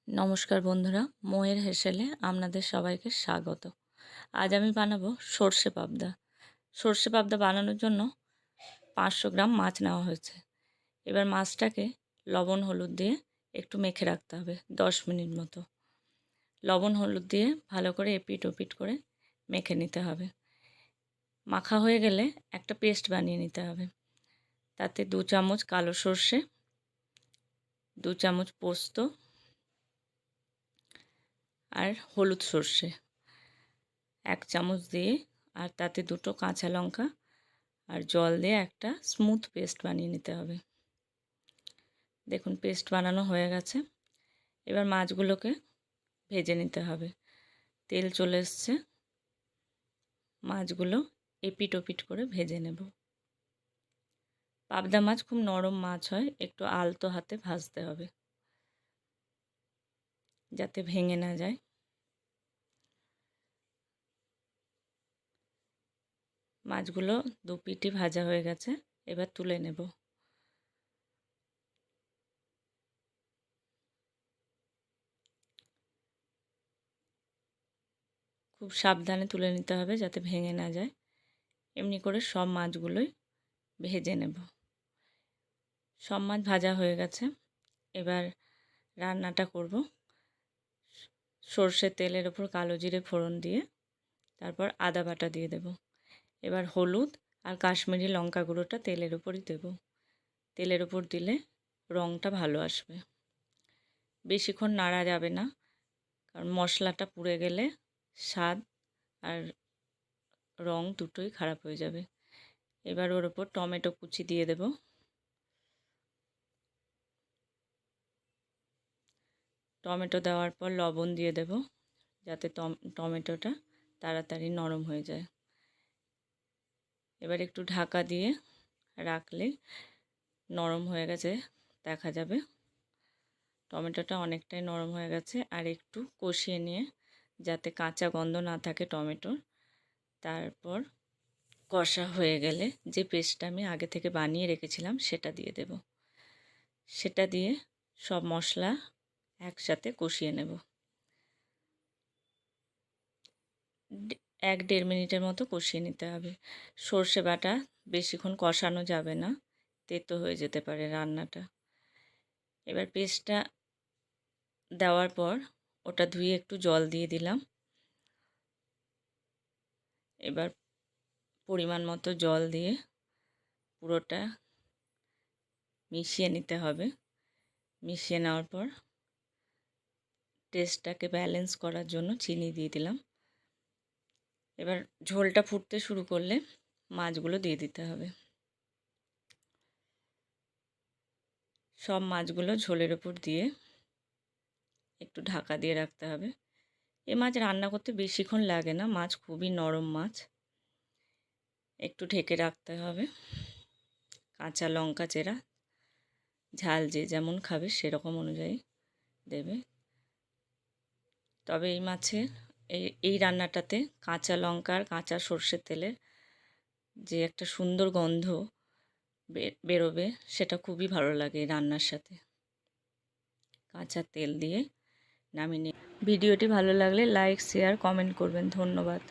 নমস্কার বন্ধুরা, মোয়ের হেসেলে আপনাদের সবাইকে স্বাগত। আজ আমি বানাবো সর্ষে পাবদা। সর্ষে পাবদা বানানোর জন্য 500 গ্রাম মাছ নেওয়া হয়েছে। এবার মাছটাকে লবণ হলুদ দিয়ে একটু মেখে রাখতে হবে 10 মিনিট মতো। লবণ হলুদ দিয়ে ভালো করে এপিট ওপিট করে মেখে নিতে হবে। মাখা হয়ে গেলে একটা পেস্ট বানিয়ে নিতে হবে। তাতে 2 চামচ কালো সর্ষে, 2 চামচ পোস্ত আর হলুদ সর্ষে 1 চামচ দিয়ে, আর তাতে 2টো কাঁচা লঙ্কা আর জল দিয়ে একটা স্মুথ পেস্ট বানিয়ে নিতে হবে। দেখুন পেস্ট বানানো হয়ে গেছে। এবার মাছগুলোকে ভেজে নিতে হবে। তেল চলে এসছে, মাছগুলো এপিট ওপিট করে ভেজে নেব। পাবদা মাছ খুব নরম মাছ হয়, একটু আলতো হাতে ভাজতে হবে যাতে ভেঙে না যায়। মাছগুলো 2 পিঠই ভাজা হয়ে গেছে, এবার তুলে নেব। খুব সাবধানে তুলে নিতে হবে যাতে ভেঙে না যায়। এমনি করে সব মাছগুলোই ভেজে নেব। সব মাছ ভাজা হয়ে গেছে। এবার রান্নাটা করব। সর্ষের তেলের ওপর কালো জিরে ফোড়ন দিয়ে তারপর আদা বাটা দিয়ে দেব। এবার হলুদ আর কাশ্মীরি লঙ্কা গুঁড়োটা তেলের ওপরই দেব। তেলের ওপর দিলে রঙটা ভালো আসবে। বেশিক্ষণ নাড়া যাবে না, কারণ মশলাটা পুড়ে গেলে স্বাদ আর রং দুটোই খারাপ হয়ে যাবে। এবার ওর ওপর টমেটো কুচি দিয়ে দেব। টমেটো দেওয়ার পর লবণ দিয়ে দেব যাতে টমেটোটা তাড়াতাড়ি নরম হয়ে যায়। এবার একটু ঢাকা দিয়ে রাখলে নরম হয়ে গেছে দেখা যাবে। টমেটোটা অনেকটাই নরম হয়ে গেছে। আর একটু কষিয়ে নিয়ে যাতে কাঁচা গন্ধ না থাকে টমেটোর, তারপর কষা হয়ে গেলে যে পেস্টটা আমি আগে থেকে বানিয়ে রেখেছিলাম সেটা দিয়ে দেব। সেটা দিয়ে সব মশলা একসাথে কষিয়ে নেব। 1-1.5 মিনিটের মতো কষিয়ে নিতে হবে। সর্ষে বাটা বেশিক্ষণ কষানো যাবে না, তেতো হয়ে যেতে পারে রান্নাটা। এবার পেস্টটা দেওয়ার পর ওটা ধুয়ে একটু জল দিয়ে দিলাম। এবার পরিমাণ মতো জল দিয়ে পুরোটা মিশিয়ে নিতে হবে। মিশিয়ে নেওয়ার পর টেস্টটাকে ব্যালেন্স করার জন্য চিনি দিয়ে দিলাম। এবার ঝোলটা ফুটতে শুরু করলে মাছগুলো দিয়ে দিতে হবে। সব মাছগুলো ঝোলের ওপর দিয়ে একটু ঢাকা দিয়ে রাখতে হবে। এ মাছ রান্না করতে বেশিক্ষণ লাগে না, মাছ খুবই নরম মাছ। একটু ঢেকে রাখতে হবে। কাঁচা লঙ্কা চেরা, ঝাল যে যেমন খাবে সেরকম অনুযায়ী দেবে। তবে এই মাছে এই রান্নাটাতে কাঁচা লঙ্কা আর কাঁচা সর্ষের তেলের যে একটা সুন্দর গন্ধ বেরোবে সেটা খুবই ভালো লাগে এই রান্নার সাথে। কাঁচা তেল দিয়ে নামিয়ে নিয়ে ভিডিওটি ভালো লাগলে লাইক শেয়ার কমেন্ট করবেন। ধন্যবাদ।